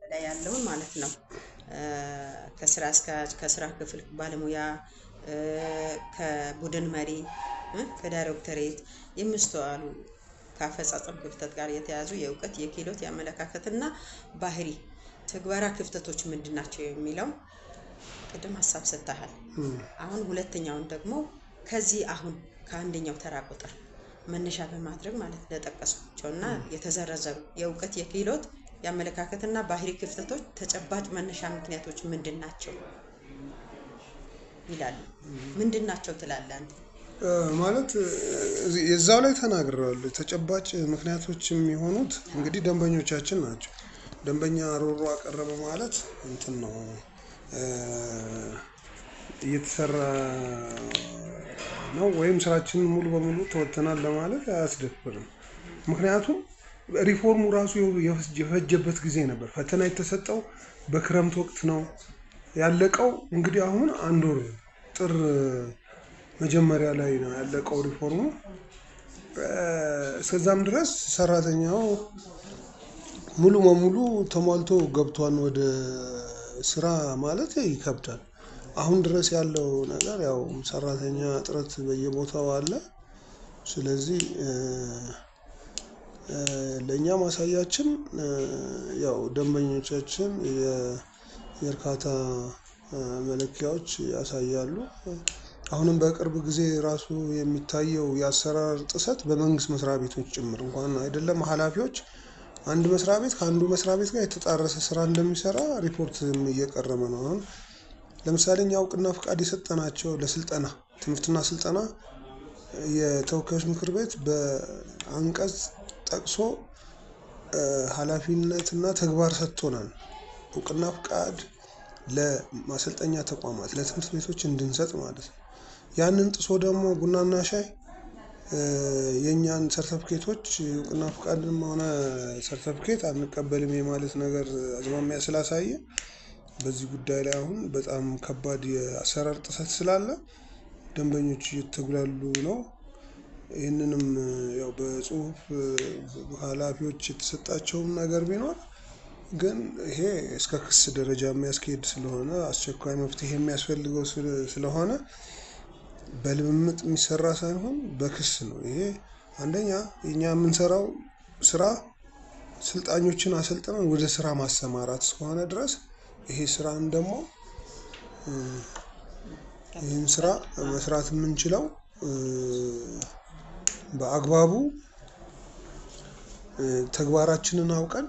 ላይ ያለውን ማለት ነው ከስራ አስኪያጅ ከስራ ክፍል ባለሙያ ከቡድን መሪ ከዳይሬክተሬት የሚስተዋሉ ከአፈጻጸም ክፍተት ጋር የተያዙ የእውቀት የክህሎት የአመለካከትና ባህሪ ተግባራ ክፍተቶች ምንድናቸው የሚለው ቅድም ሐሳብ ሰጥተሃል አሁን ሁለተኛውን ደግሞ ከዚህ አሁን ከአንደኛው ተራ ቁጥር መነሻ በማድረግ ማለት ለጠቀስኩቸውና የተዘረዘሩ የእውቀት የክህሎት የአመለካከትና ባህሪ ክፍተቶች ተጨባጭ መነሻ ምክንያቶች ምንድናቸው ይላል ምንድናቸው ትላለህ አንተ ማለት የዛው ላይ ተናግረዋል ተጨባጭ ምክንያቶች የሚሆኑት እንግዲህ ደንበኞቻችን ናቸው ደንበኛ ሮሮ አቀረበ ማለት እንትን ነው እየተሰራ ነው ወይም ስራችንን ሙሉ በሙሉ ተወጥተናል ለማለት አያስደፍርም ምክንያቱም ሪፎርሙ ራሱ የፈጀበት ጊዜ ነበር ፈተና የተሰጠው በክረምት ወቅት ነው ያለቀው እንግዲህ አሁን አንድ ወር ጥር መጀመሪያ ላይ ነው ያለቀው ሪፎርሙ እስከዛም ድረስ ሰራተኛው ሙሉ በሙሉ ተሟልቶ ገብቷል ወደ ስራ ማለት ይከብዳል አሁን ድረስ ያለው ነገር ያው ሰራተኛ እጥረት በየቦታው አለ ስለዚህ ለኛ ማሳያችን ያው ደንበኞቻችን የእርካታ መለኪያዎች ያሳያሉ አሁንም በቅርብ ጊዜ ራሱ የሚታየው የአሰራር ጥሰት በመንግስት መስሪያ ቤቶች ጭምር እንኳን አይደለም ኃላፊዎች አንድ መስሪያ ቤት ከአንዱ መስሪያ ቤት ጋር የተጣረሰ ስራ እንደሚሰራ ሪፖርትም እየቀረበ ነው አሁን ለምሳሌ እውቅና ፍቃድ የሰጠናቸው ለስልጠና ትምህርትና ስልጠና የተወካዮች ምክር ቤት በአንቀጽ ጠቅሶ ኃላፊነትና ተግባር ሰጥቶናል እውቅና ፍቃድ ለማሰልጠኛ ተቋማት ለትምህርት ቤቶች እንድንሰጥ ማለት ነው ያንን ጥሶ ደግሞ ቡናና ሻይ የኛን ሰርተፊኬቶች እውቅና ፍቃድም ሆነ ሰርተፊኬት አንቀበልም ማለት ነገር አዝማሚያ ስላሳየ በዚህ ጉዳይ ላይ አሁን በጣም ከባድ የአሰራር ጥሰት ስላለ ደንበኞች እየተጉላሉ ነው ይሄንንም ያው በጽሁፍ ኃላፊዎች የተሰጣቸው ነገር ቢኖር ግን ይሄ እስከ ክስ ደረጃ የሚያስኬድ ስለሆነ አስቸኳይ መፍትሄ የሚያስፈልገው ስለሆነ በልምምጥ የሚሰራ ሳይሆን በክስ ነው ይሄ አንደኛ የኛ የምንሰራው ስራ ስልጣኞችን አሰልጥነን ወደ ስራ ማሰማራት እስከሆነ ድረስ ይሄ ስራን ደግሞ ይሄን ስራ መስራት የምንችለው በአግባቡ ተግባራችንን አውቀን